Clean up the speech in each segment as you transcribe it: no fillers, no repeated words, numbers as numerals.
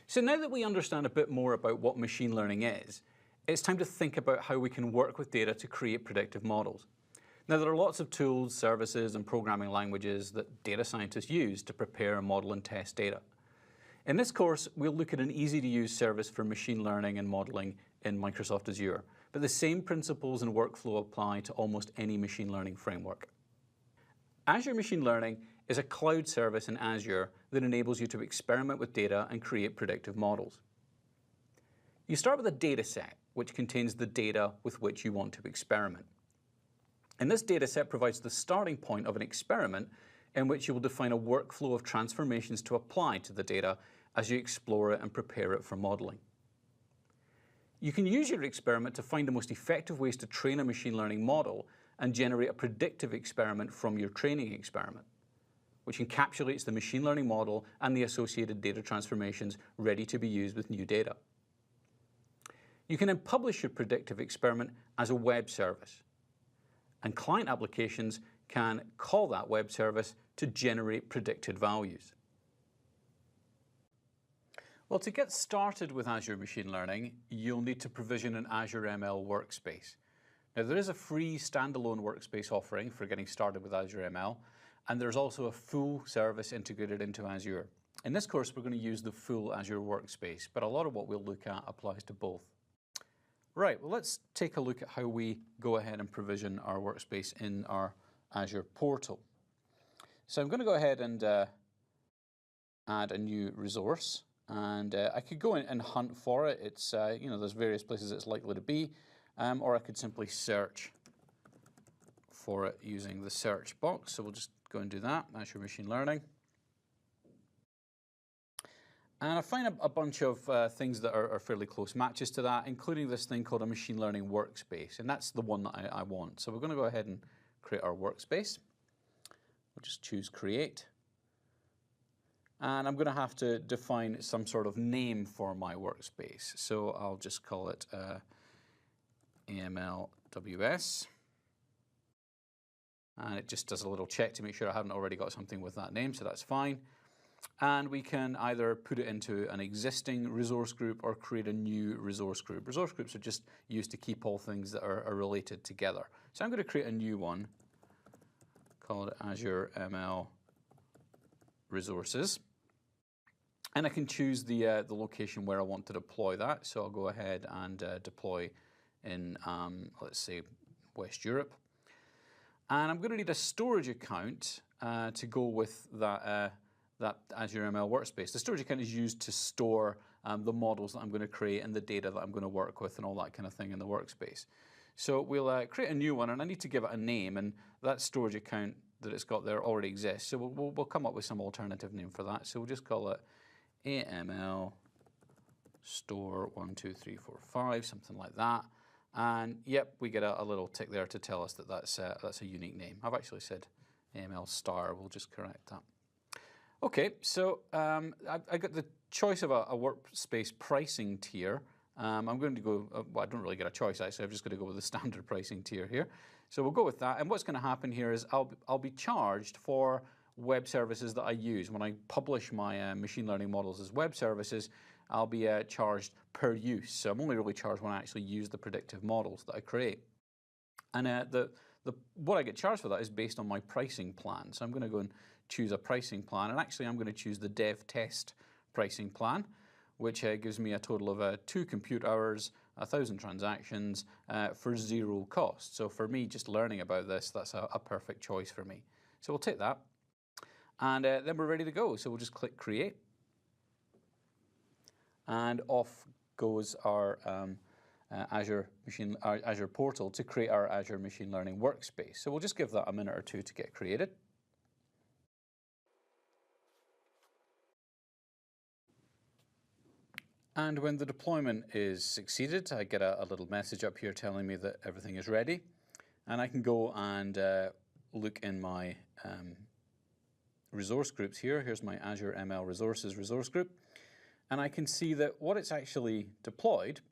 So now that we understand a bit more about what machine learning is, it's time to think about how we can work with data to create predictive models. Now, there are lots of tools, services, and programming languages that data scientists use to prepare, model, and test data. In this course, we'll look at an easy-to-use service for machine learning and modeling in Microsoft Azure, but the same principles and workflow apply to almost any machine learning framework. Azure Machine Learning is a cloud service in Azure that enables you to experiment with data and create predictive models. You start with a data set, which contains the data with which you want to experiment. And this data set provides the starting point of an experiment in which you will define a workflow of transformations to apply to the data as you explore it and prepare it for modeling. You can use your experiment to find the most effective ways to train a machine learning model and generate a predictive experiment from your training experiment, which encapsulates the machine learning model and the associated data transformations ready to be used with new data. You can then publish your predictive experiment as a web service, and client applications can call that web service to generate predicted values. Well, to get started with Azure Machine Learning, you'll need to provision an Azure ML workspace. Now, there is a free standalone workspace offering for getting started with Azure ML, and there's also a full service integrated into Azure. In this course, we're going to use the full Azure workspace, but a lot of what we'll look at applies to both. Right, well, let's take a look at how we go ahead and provision our workspace in our Azure portal. So I'm going to go ahead and add a new resource, and I could go in and hunt for it. It's, there's various places it's likely to be, or I could simply search for it using the search box. So we'll just go and do that, Azure Machine Learning. And I find a bunch of things that are fairly close matches to that, including this thing called a machine learning workspace. And that's the one that I want. So we're going to go ahead and create our workspace. We'll just choose Create. And I'm going to have to define some sort of name for my workspace. So I'll just call it AMLWS. And it just does a little check to make sure I haven't already got something with that name, so that's fine. And we can either put it into an existing resource group or create a new resource group. Resource groups are just used to keep all things that are related together. So I'm going to create a new one called Azure ML Resources. And I can choose the location where I want to deploy that. So I'll go ahead and deploy in, let's say, West Europe. And I'm going to need a storage account to go with that Azure ML workspace. The storage account is used to store the models that I'm going to create and the data that I'm going to work with and all that kind of thing in the workspace. So we'll create a new one, and I need to give it a name, and that storage account that it's got there already exists. So we'll come up with some alternative name for that. So we'll just call it AML store 1, 2, 3, 4, 5, something like that. And yep, we get a little tick there to tell us that that's a unique name. I've actually said AML star. We'll just correct that. Okay, so I got the choice of a workspace pricing tier. I'm going to go, well, I don't really get a choice actually, I'm just going to go with the standard pricing tier here. So we'll go with that, and what's going to happen here is I'll be charged for web services that I use. When I publish my machine learning models as web services, I'll be charged per use. So I'm only really charged when I actually use the predictive models that I create. And what I get charged for that is based on my pricing plan. So I'm going to go and choose a pricing plan, and actually I'm going to choose the dev test pricing plan, which gives me a total of 2 compute hours, 1,000 transactions for 0 cost. So for me, just learning about this, that's a perfect choice for me. So we'll take that, and then we're ready to go. So we'll just click Create, and off goes our Azure portal to create our Azure Machine Learning workspace. So we'll just give that a minute or two to get created. And when the deployment is succeeded, I get a little message up here telling me that everything is ready. And I can go and look in my resource groups here. Here's my Azure ML Resources resource group. And I can see that what it's actually deployed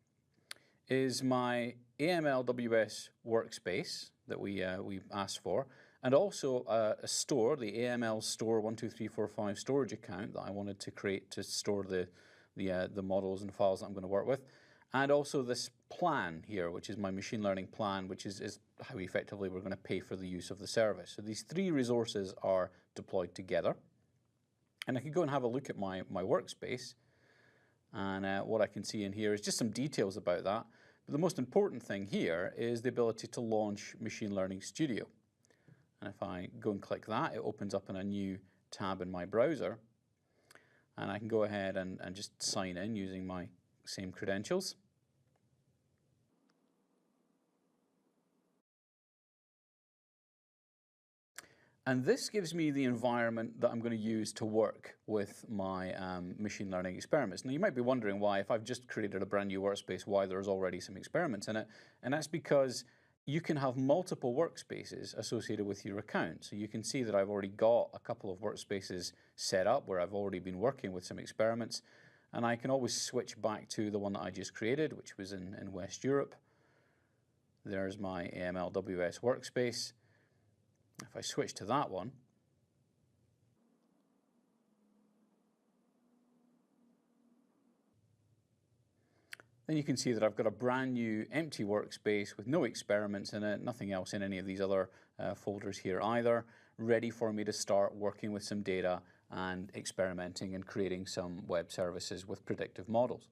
is my AMLWS workspace that we asked for, and also a store, the AML store 1, 2, 3, 4, 5 storage account that I wanted to create to store the the models and files that I'm going to work with. And also this plan here, which is my machine learning plan, which is how effectively we're going to pay for the use of the service. So these three resources are deployed together. And I can go and have a look at my workspace. And what I can see in here is just some details about that. But the most important thing here is the ability to launch Machine Learning Studio. And if I go and click that, it opens up in a new tab in my browser. And I can go ahead and just sign in using my same credentials. And this gives me the environment that I'm going to use to work with my machine learning experiments. Now, you might be wondering why, if I've just created a brand new workspace, why there's already some experiments in it. And that's because you can have multiple workspaces associated with your account. So you can see that I've already got a couple of workspaces set up where I've already been working with some experiments. And I can always switch back to the one that I just created, which was in West Europe. There's my AMLWS workspace. If I switch to that one, then you can see that I've got a brand new empty workspace with no experiments in it, nothing else in any of these other folders here either, ready for me to start working with some data and experimenting and creating some web services with predictive models.